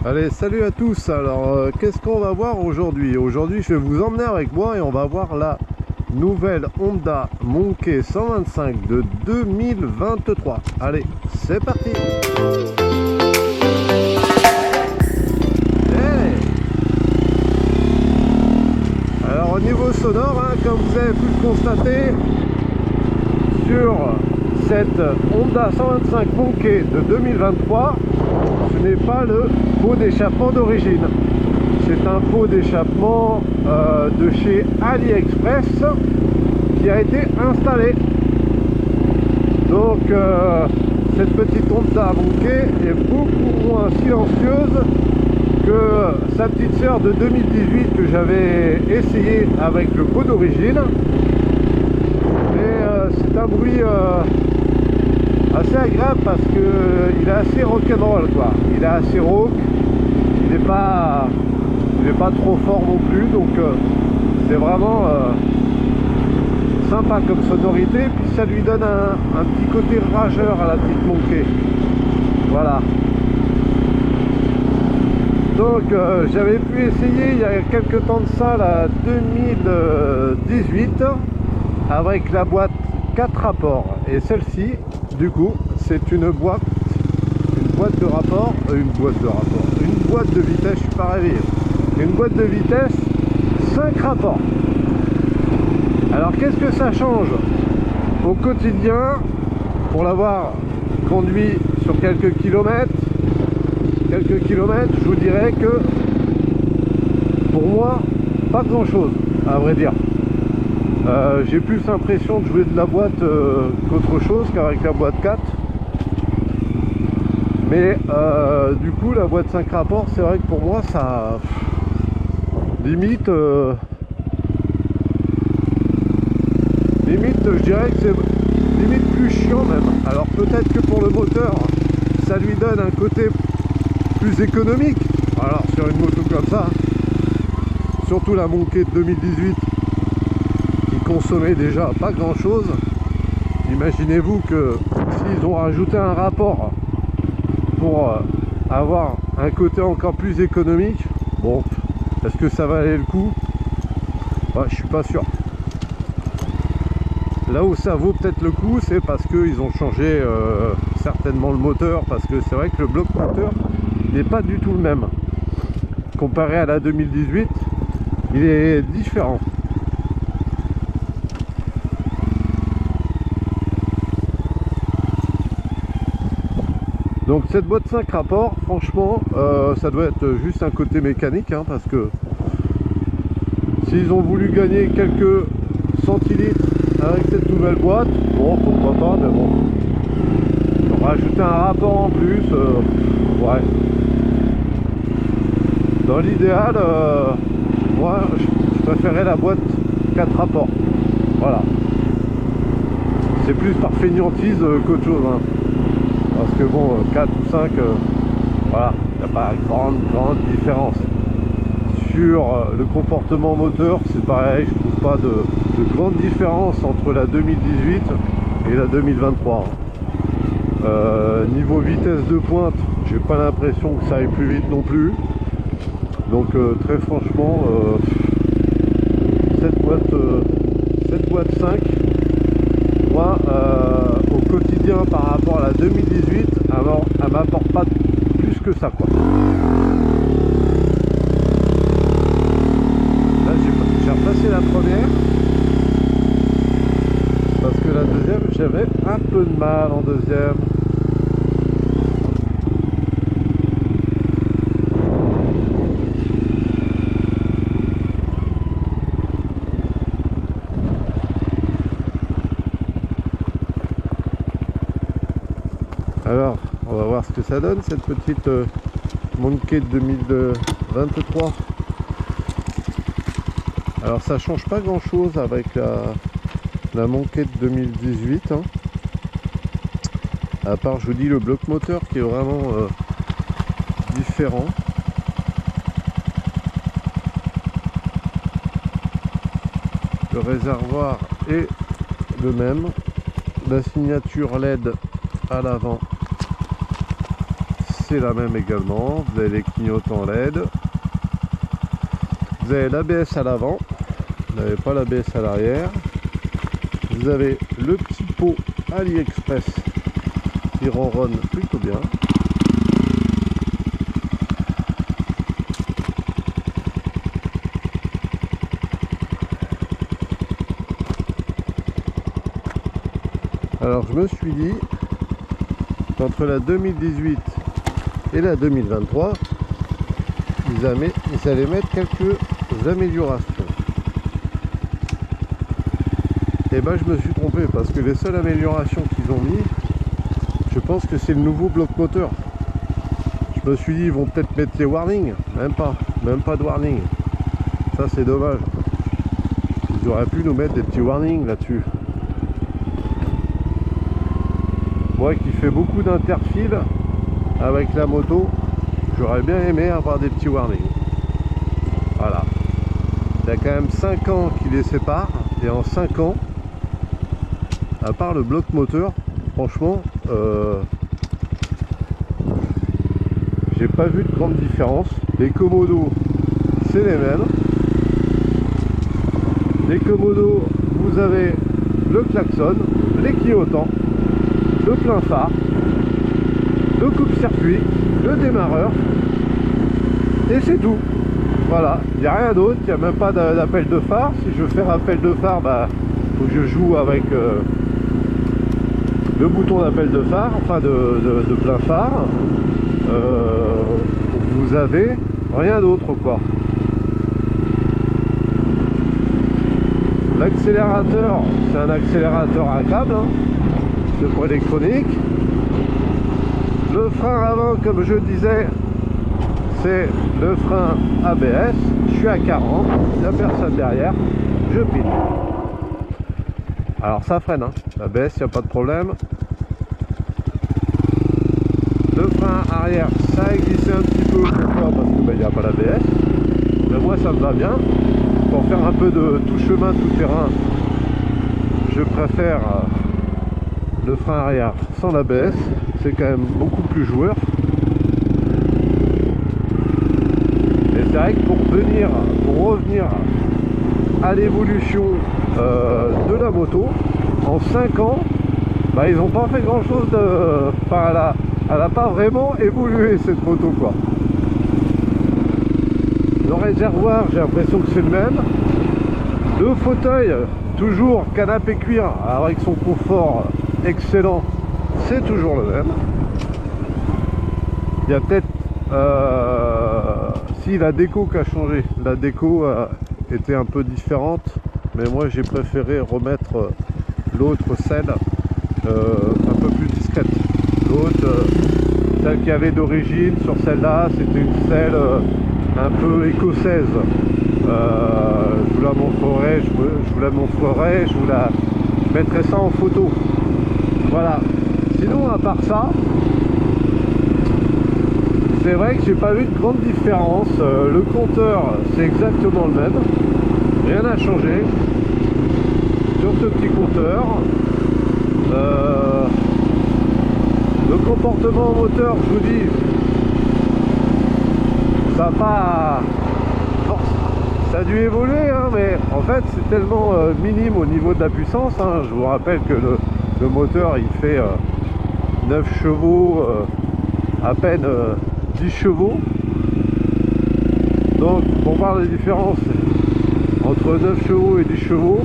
Allez, salut à tous. Alors, qu'est-ce qu'on va voir aujourd'hui? Aujourd'hui, je vais vous emmener avec moi et on va voir la nouvelle Honda Monkey 125 de 2023. Allez, c'est parti. Hey. Alors, au niveau sonore, comme vous avez pu le constater, sur cette Honda 125 Monkey de 2023, ce n'est pas le pot d'échappement d'origine. C'est un pot d'échappement de chez AliExpress qui a été installé. Donc cette petite Honda Monkey est beaucoup moins silencieuse que sa petite sœur de 2018 que j'avais essayé avec le pot d'origine. Mais c'est un bruit assez agréable parce que il est assez rock'n'roll, quoi. Il est assez rock, il n'est pas trop fort non plus, donc c'est vraiment sympa comme sonorité, puis ça lui donne un petit côté rageur à la petite Monkey. Voilà. Donc j'avais pu essayer il y a quelques temps de ça, la 2018, avec la boîte 4 rapports, et celle-ci du coup c'est une boîte de rapport, une boîte de vitesse, je suis pas réveillé, une boîte de vitesse 5 rapports. Alors qu'est-ce que ça change au quotidien pour l'avoir conduit sur quelques kilomètres, je vous dirais que pour moi pas grand chose à vrai dire. J'ai plus l'impression de jouer de la boîte qu'autre chose qu'avec la boîte 4. Mais du coup la boîte 5 rapports, c'est vrai que pour moi ça limite je dirais que c'est limite plus chiant même. Alors peut-être que pour le moteur ça lui donne un côté plus économique. Alors sur une moto comme ça, surtout la Monkey de 2018 qui consommait déjà pas grand chose, imaginez-vous que s'ils ont rajouté un rapport pour avoir un côté encore plus économique, bon, est-ce que ça valait le coup? Je suis pas sûr. Là où ça vaut peut-être le coup, c'est parce qu'ils ont changé certainement le moteur, parce que c'est vrai que le bloc moteur n'est pas du tout le même. Comparé à la 2018, il est différent. Donc cette boîte 5 rapports, franchement, ça doit être juste un côté mécanique, parce que s'ils ont voulu gagner quelques centilitres avec cette nouvelle boîte, bon, pourquoi pas, mais bon, rajouter un rapport en plus, ouais. Dans l'idéal, moi, je préférais la boîte 4 rapports, voilà. C'est plus par fainéantise qu'autre chose, parce que bon, 4 ou 5, voilà, il n'y a pas grande différence. Sur le comportement moteur, c'est pareil, je trouve pas de grande différence entre la 2018 et la 2023. Niveau vitesse de pointe, j'ai pas l'impression que ça aille plus vite non plus. Donc très franchement, cette boîte 5, moi au quotidien par rapport à la 2018, elle m'apporte pas plus que ça, quoi. J'ai repassé la première parce que la deuxième, j'avais un peu de mal en deuxième. Alors, on va voir ce que ça donne cette petite Monkey de 2023. Alors ça change pas grand chose avec la Monkey de 2018, à part, je vous dis, le bloc moteur qui est vraiment différent. Le réservoir est le même, la signature LED à l'avant c'est la même également. Vous avez les clignotants LED. Vous avez l'ABS à l'avant. Vous n'avez pas l'ABS à l'arrière. Vous avez le petit pot AliExpress qui ronronne plutôt bien. Alors je me suis dit qu'entre la 2018 et la 2023, ils allaient mettre quelques améliorations. Et ben je me suis trompé parce que les seules améliorations qu'ils ont mis, je pense que c'est le nouveau bloc moteur. Je me suis dit ils vont peut-être mettre les warnings, même pas de warning. Ça c'est dommage. Ils auraient pu nous mettre des petits warnings là-dessus. Moi qui fais beaucoup d'interfile avec la moto, j'aurais bien aimé avoir des petits warnings. Voilà. Il y a quand même 5 ans qui les séparent, et en 5 ans, à part le bloc moteur, franchement, j'ai pas vu de grande différence. Les commodos, c'est les mêmes. Les commodos, vous avez le klaxon, les clignotants, le plein phare, le coupe-circuit, le démarreur, et c'est tout. Voilà, il n'y a rien d'autre, il n'y a même pas d'appel de phare. Si je veux faire appel de phare, bah, faut que je joue avec le bouton d'appel de phare, enfin de plein phare. Vous avez rien d'autre quoi. L'accélérateur, c'est un accélérateur à câble, hein, de poids électronique. Le frein avant, comme je disais, c'est le frein ABS. Je suis à 40, il n'y a personne derrière, je pile. Alors ça freine, hein. ABS, il n'y a pas de problème. Le frein arrière, ça a glissé un petit peu, pourquoi? Parce que il n'y a pas l'ABS. Mais moi ça me va bien. Pour faire un peu de tout chemin, tout terrain, je préfère le frein arrière sans l'ABS. C'est quand même beaucoup plus joueur. Et c'est vrai que pour revenir à l'évolution de la moto, en 5 ans, bah, ils n'ont pas fait grand chose de. Enfin, elle a pas vraiment évolué cette moto quoi. Le réservoir, j'ai l'impression que c'est le même. Le fauteuil, toujours canapé cuir avec son confort excellent, c'est toujours le même. Il y a peut-être si la déco qui a changé. La déco était un peu différente, mais moi j'ai préféré remettre l'autre selle un peu plus discrète. L'autre, celle qu'il y avait d'origine sur celle-là, c'était une selle un peu écossaise. Je vous la montrerai, je mettrai ça en photo. Voilà. Sinon, à part ça, c'est vrai que j'ai pas vu de grande différence. Le compteur, c'est exactement le même. Rien n'a changé sur ce petit compteur. Le comportement moteur, je vous dis, ça n'a pas... Ça a dû évoluer, hein, mais en fait c'est tellement minime au niveau de la puissance. Hein. Je vous rappelle que le moteur il fait 9 chevaux, à peine 10 chevaux. Donc pour voir la différence entre 9 chevaux et 10 chevaux,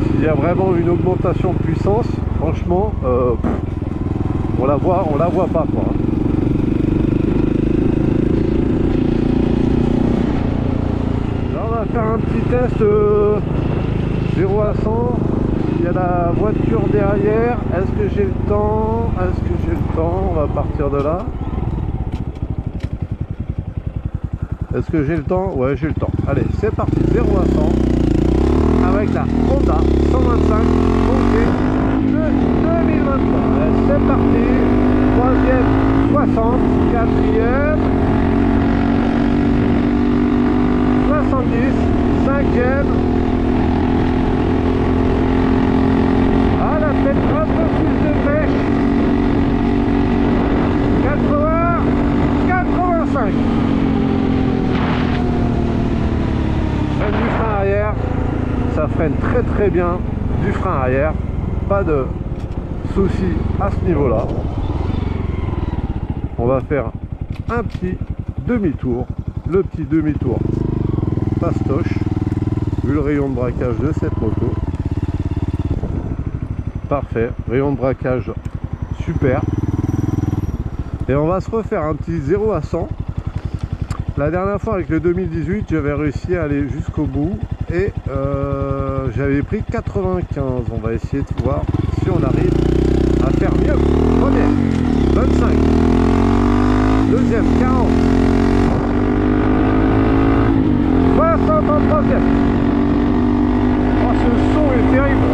s'il y a vraiment une augmentation de puissance, franchement, on la voit pas quoi. Faire un petit test 0 à 100. Il y a la voiture derrière. Est-ce que j'ai le temps? On va partir de là. Est-ce que j'ai le temps? Ouais, j'ai le temps. Allez, c'est parti. 0 à 100 avec la Honda 125 de 2023. C'est parti. 3e 60, 4e 70, 5e. Ah, la peut-être un peu plus de pêche. 4e, freine très très bien du frein arrière, pas de souci à ce niveau là. On va faire un petit demi-tour, le petit demi-tour fastoche vu le rayon de braquage de cette moto. Parfait, rayon de braquage super. Et on va se refaire un petit 0 à 100. La dernière fois avec le 2018 j'avais réussi à aller jusqu'au bout et j'avais pris 95. On va essayer de voir si on arrive à faire mieux. Première 25, deuxième 40, 63e. Oh, ce son est terrible.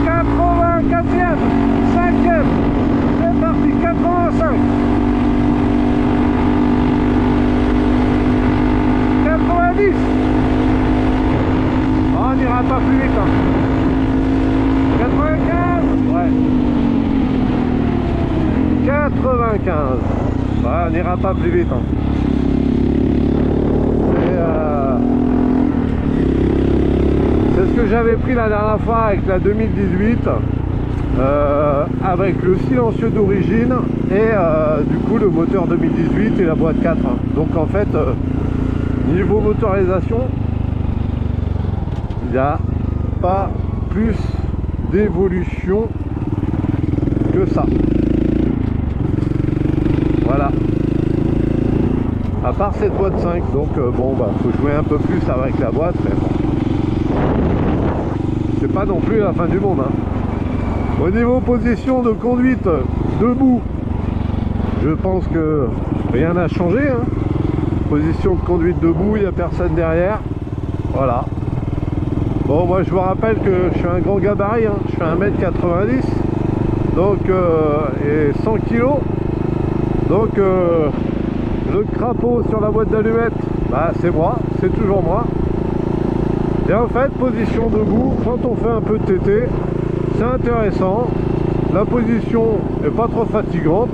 84e, 5e, c'est parti, 85, 90. Oh, on n'ira pas plus vite, hein. 95, ouais. 95, ouais, on n'ira pas plus vite, hein. C'est ce que j'avais pris la dernière fois avec la 2018, avec le silencieux d'origine et du coup le moteur 2018 et la boîte 4. Donc en fait, niveau motorisation, il n'y a pas plus d'évolution que ça. Voilà. À part cette boîte 5, donc bon bah faut jouer un peu plus avec la boîte, mais bon. C'est pas non plus la fin du monde, hein. Au niveau position de conduite debout, je pense que rien n'a changé, hein. Position de conduite debout, il n'y a personne derrière. Voilà. Bon, moi je vous rappelle que je suis un grand gabarit, hein. Je fais 1m90 donc, et 100 kg. Donc le crapaud sur la boîte d'allumettes, bah, c'est moi, c'est toujours moi. Et en fait, position debout, quand on fait un peu de TT, c'est intéressant. La position est pas trop fatigante.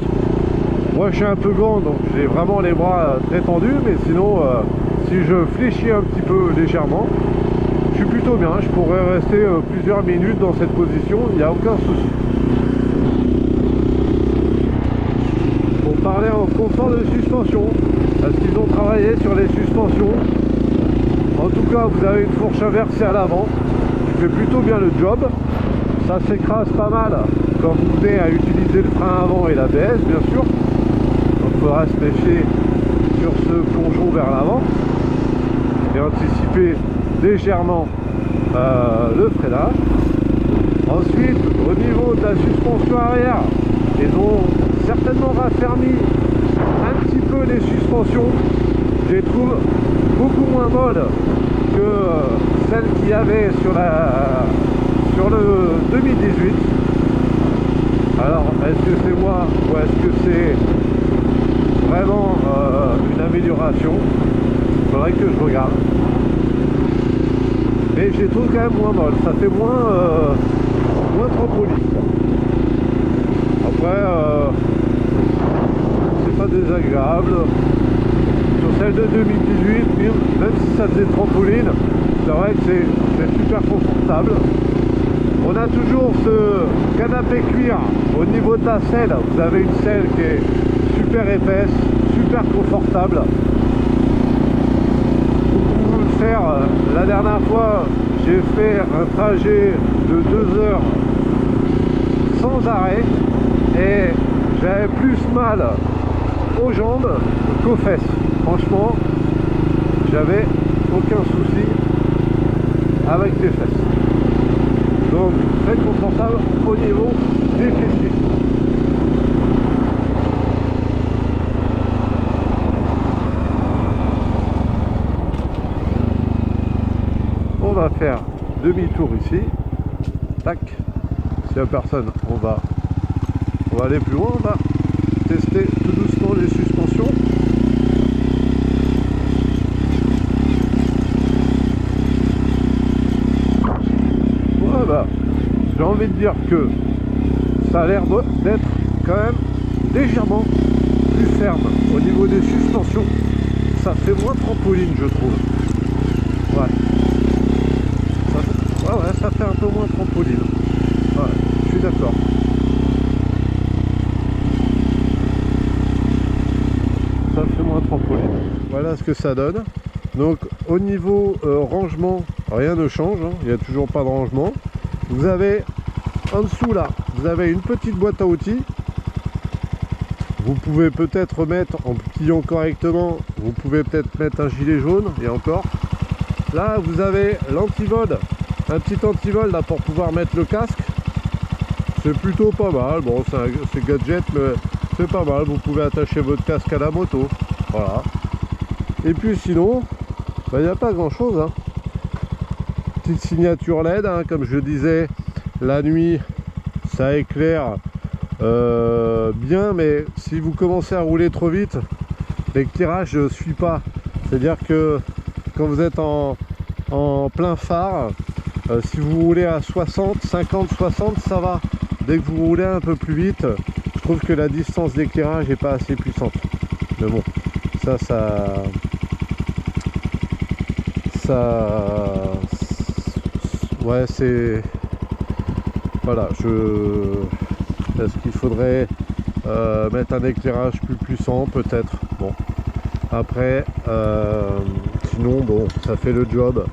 Moi je suis un peu grand, donc j'ai vraiment les bras très tendus, mais sinon si je fléchis un petit peu légèrement, je suis plutôt bien. Je pourrais rester plusieurs minutes dans cette position, il n'y a aucun souci. Pour parler en confort de suspension, parce qu'ils ont travaillé sur les suspensions. En tout cas, vous avez une fourche inversée à l'avant qui fait plutôt bien le job. Ça s'écrase pas mal quand vous venez à utiliser le frein avant et l'ABS, bien sûr. Donc il faudra se méfier sur ce plongeon vers l'avant et anticiper légèrement le freinage. Ensuite, au niveau de la suspension arrière, ils ont certainement raffermi un petit peu les suspensions. Je les trouve beaucoup moins molles que celles qu'il y avait sur le 2018. Alors, est-ce que c'est moi ou est-ce que c'est vraiment une amélioration? Il faudrait que je regarde. Mais je les trouve quand même moins molles. Ça fait moins trampoline. Après, c'est pas désagréable. Sur celle de 2018, même si ça faisait trampoline, c'est vrai que c'est super confortable. On a toujours ce canapé cuir au niveau de la selle. Vous avez une selle qui est super épaisse, super confortable. Pour vous le faire, la dernière fois, j'ai fait un trajet de 2 heures sans arrêt et j'avais plus mal aux jambes qu'aux fesses. Franchement, j'avais aucun souci avec les fesses. Donc très confortable au niveau des fessiers. On va faire demi-tour ici. Tac. S'il n'y a personne, on va aller plus loin. On va tester tout doucement les suspensions. J'ai envie de dire que ça a l'air d'être quand même légèrement plus ferme au niveau des suspensions. Ça fait moins trampoline, je trouve. Ouais. peu moins trampoline. Ouais, je suis d'accord. Ça fait moins trampoline. Voilà ce que ça donne. Donc au niveau rangement, rien ne change, hein. Il n'y a toujours pas de rangement. Vous avez en dessous là, vous avez une petite boîte à outils. Vous pouvez peut-être mettre, en pliant correctement, vous pouvez peut-être mettre un gilet jaune, et encore. Là vous avez l'antivol, un petit antivol là pour pouvoir mettre le casque. C'est plutôt pas mal, bon c'est gadget mais c'est pas mal, vous pouvez attacher votre casque à la moto. Voilà. Et puis sinon, il n'y a pas grand chose, hein. Petite signature LED, hein, comme je disais, la nuit ça éclaire bien, mais si vous commencez à rouler trop vite, l'éclairage ne suit pas. C'est à dire que quand vous êtes en plein phare, si vous roulez à 60, 50, 60, ça va. Dès que vous roulez un peu plus vite, je trouve que la distance d'éclairage n'est pas assez puissante. Mais bon, ouais, c'est... Voilà, est-ce qu'il faudrait mettre un éclairage plus puissant, peut-être. Bon, après, sinon, bon, ça fait le job.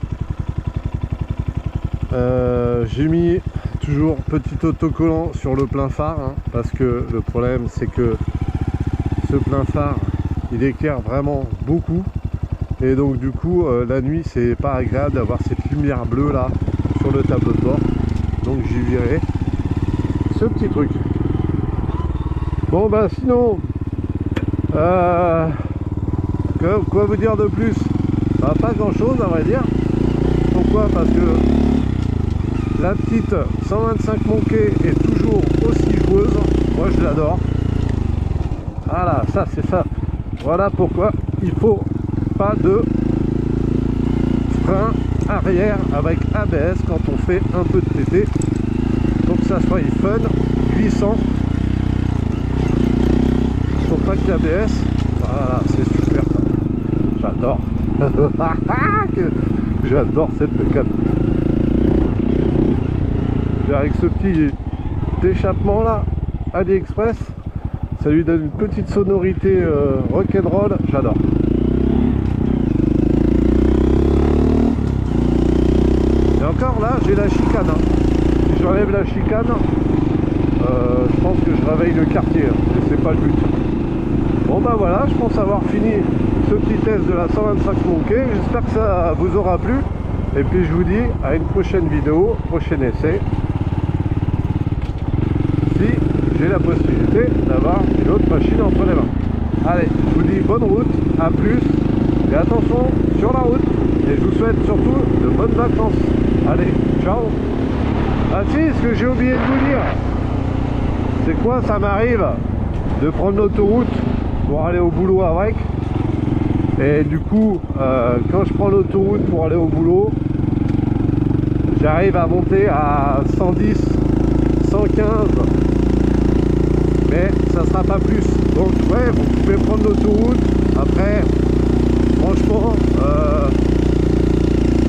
J'ai mis toujours petit autocollant sur le plein phare, hein, parce que le problème c'est que ce plein phare il éclaire vraiment beaucoup, et donc du coup la nuit c'est pas agréable d'avoir cette lumière bleue là sur le tableau de bord, donc j'ai viré ce petit truc. Bon bah sinon quoi vous dire de plus? Bah, pas grand chose à vrai dire. Pourquoi? Parce que la petite 125 Monkey est toujours aussi joueuse. Moi je l'adore. Voilà, ça c'est ça. Voilà pourquoi il faut pas de frein arrière avec ABS quand on fait un peu de TT. Faut que ça soit fun, glissant. Faut pas que l'ABS. Voilà, c'est super. J'adore. J'adore cette bécane. Avec ce petit échappement là, AliExpress, ça lui donne une petite sonorité rock'n'roll, j'adore. Et encore là, j'ai la chicane, hein. Si j'enlève la chicane, je pense que je réveille le quartier, hein, et c'est pas le but. Bon bah voilà, je pense avoir fini ce petit test de la 125 Monkey, j'espère que ça vous aura plu, et puis je vous dis à une prochaine vidéo, prochain essai. Si j'ai la possibilité d'avoir une autre machine entre les mains. Allez, je vous dis bonne route, à plus, et attention sur la route, et je vous souhaite surtout de bonnes vacances. Allez, ciao. Ah si, ce que j'ai oublié de vous dire, c'est quoi, ça m'arrive de prendre l'autoroute pour aller au boulot avec, et du coup, quand je prends l'autoroute pour aller au boulot, j'arrive à monter à 110, 115, mais ça sera pas plus. Donc ouais, vous pouvez prendre l'autoroute. Après franchement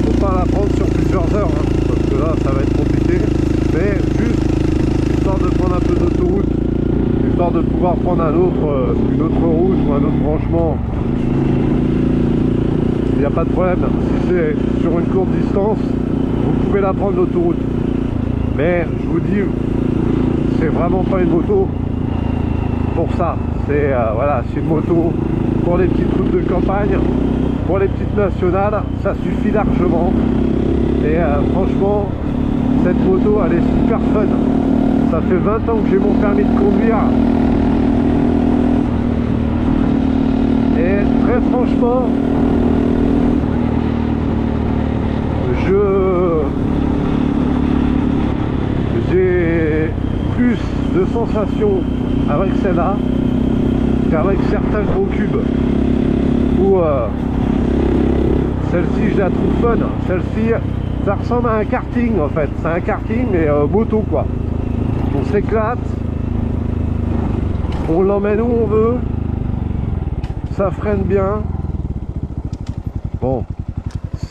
faut pas la prendre sur plusieurs heures, hein, parce que là ça va être compliqué, mais juste histoire de prendre un peu d'autoroute, histoire de pouvoir prendre une autre route ou un autre branchement, il n'y a pas de problème. Si c'est sur une courte distance, vous pouvez la prendre l'autoroute, mais je vous dis, c'est vraiment pas une moto pour ça. C'est voilà, c'est une moto pour les petites routes de campagne, pour les petites nationales, ça suffit largement. Et franchement, cette moto elle est super fun. Ça fait 20 ans que j'ai mon permis de conduire, et très franchement j'ai plus de sensations avec celle-là qu'avec certains gros cubes, où celle-ci je la trouve fun. Celle-ci ça ressemble à un karting en fait, c'est un karting mais moto quoi. On s'éclate, on l'emmène où on veut, ça freine bien. Bon,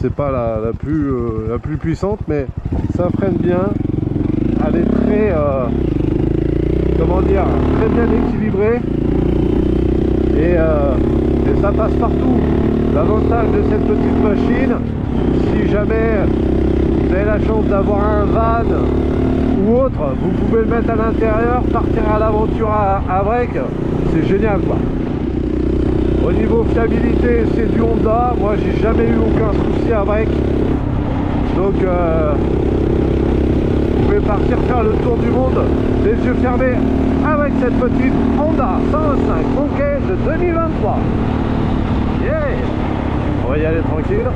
c'est pas la plus puissante, mais ça freine bien. Elle est très comment dire, très bien équilibrée et ça passe partout. L'avantage de cette petite machine, si jamais vous avez la chance d'avoir un van ou autre, vous pouvez le mettre à l'intérieur, partir à l'aventure à break, c'est génial quoi. Au niveau fiabilité, c'est du Honda. Moi, j'ai jamais eu aucun souci à break. Donc, vous pouvez partir faire le tour du monde les yeux fermés avec cette petite Honda 125 Monkey de 2023. Yeah! On va y aller tranquille.